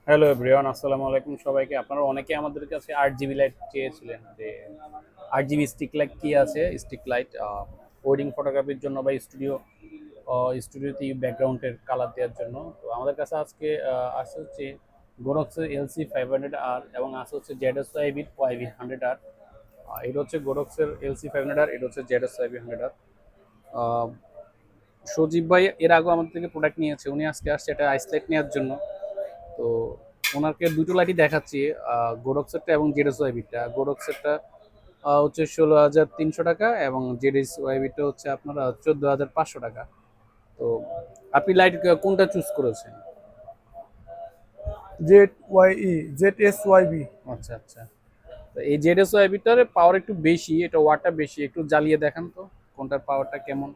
Hello everyone, আসসালামু আলাইকুম সবাইকে। আপনারা অনেকে আমাদের কাছে 8 জিবি লাইট চেয়েছিলেন যে 8 জিবি স্টিক লাইট কি আছে, স্টিক লাইট ওয়েডিং ফটোগ্রাফির জন্য বা স্টুডিওতে ব্যাকগ্রাউন্ডের কালার দেওয়ার জন্য। তো আমাদের কাছে আজকে আসছে হচ্ছে গোরক্সের LC500R এবং আছে হচ্ছে ZSYB YV100R। এটা হচ্ছে গোরক্সের LC500R, এটা হচ্ছে ZSYB100R। সজীব ভাই এর আগে আমাদের থেকে প্রোডাক্ট নিয়েছে, উনি আজকে আসছে এটা আইসলাইট নেওয়ার জন্য। তো ওনাকে দুটো লাইটই দেখাচ্ছি, গোডক্সেরটা এবং জেডএস ওয়াইবিটা। গোডক্সেরটা হচ্ছে 16,300 টাকা এবং জেডএস ওয়াইবিটা হচ্ছে আপনার 14,500 টাকা। তো আপনি লাইট কোনটা চুজ করেছেন? Z Y E Z S Y B. আচ্ছা আচ্ছা। তো এই জেডএস ওয়াইবিটার পাওয়ার একটু বেশি, এটা ওয়াটটা বেশি। একটু জ্বালিয়ে দেখান তো কোনটার পাওয়ারটা কেমন,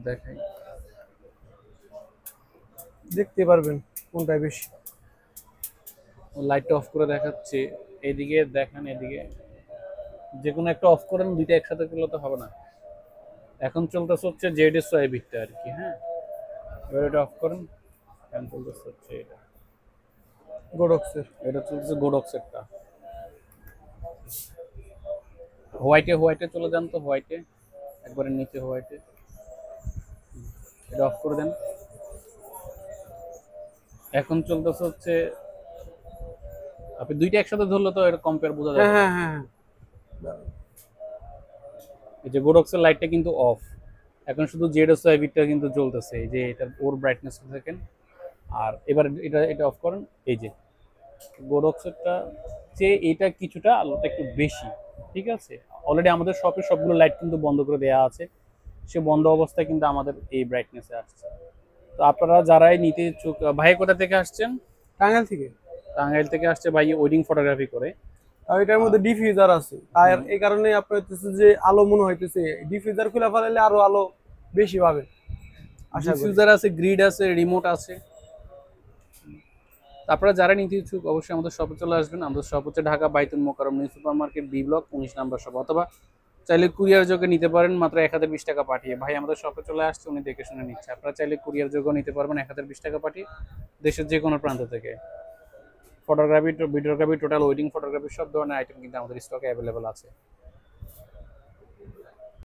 দেখাই। দেখতে পারবেন কোনটা বেশি। লাইটটা অফ করে দেখাচ্ছি, এদিকে দেখেন, এদিকে যে কোনো একটা অফ করেন, দুইটা একসাথে করলে তো হবে না। এখন চলতেছে হচ্ছে জেডএস ওয়াইবিটা আর কি, হ্যাঁ। এবার এটা অফ করেন। এখন চলতেছে হচ্ছে এটা, গোডক্সের। এটা চলতেছে গোডক্সেরটা। হোয়াইটে হোয়াইটে চলে যান তো, হোয়াইটে একবারে নিচে হোয়াইটে। এটা অফ করে দেন। এখন চলতেছে হচ্ছে, আপনি দুইটা একসাথে ধরলে তো এটা কম্পেয়ার বোঝা হ্যাঁ যাবে না। হ্যাঁ হ্যাঁ হ্যাঁ। এই যে গোডক্সের লাইটটা কিন্তু অফ, এখন শুধু জেডএস ওয়াইবিটা কিন্তু জ্বলতেছে। এই যে এটা ওর ব্রাইটনেস দেখেন। আর এবার এটা এটা অফ করেন। এই যে গোডক্সেরটা যে এটা কিছুটা আলোটা একটু বেশি, ঠিক আছে। অলরেডি আমাদের শপে সবগুলো লাইট কিন্তু বন্ধ করে দেওয়া আছে, সে বন্ধ অবস্থায় কিন্তু আমাদের এই ব্রাইটনেসে আসছে। তো আপনারা যারাই নিতে ইচ্ছুক, ভাই কোথা থেকে আসছেন? টাঙ্গাইল থেকে। টাঙ্গাইল থেকে আসছে ভাই, ওয়েডিং ফটোগ্রাফি করে। আর এটার মধ্যে ডিফিউজার আছে, আর হুম। এই কারণে আপনার হইতেছে যে আলো মনে হইতেছে ডিফিউজার খুলে ফেলালে আরো আলো বেশি পাবেন আশা করি। ডিফিউজার আছে, গ্রিড আছে, রিমোট আছে। আপনারা যারা নিতে ইচ্ছুক অবশ্যই আমাদের শপে চলে আসবেন। আমাদের শপ হচ্ছে Dhaka Baitul Mukarram new super market, B block, 19 number shop. অথবা চাইলে কুরিয়ার যোগে নিতে পারেন মাত্র 1020 টাকা পাঠিয়ে। ভাই আমাদের শপে চলে আসছে, উনি দেখে শুনে নিচ্ছে। আপনারা চাইলে কুরিয়ার যোগেও নিতে পারবেন 1020 টাকা পাঠিয়ে, দেশের যে কোনো প্রান্ত থেকে। Photography, videography, total wedding photography সব ধরনের আইটেম কিন্তু আমাদের স্টকে অ্যাভেলেবল আছে।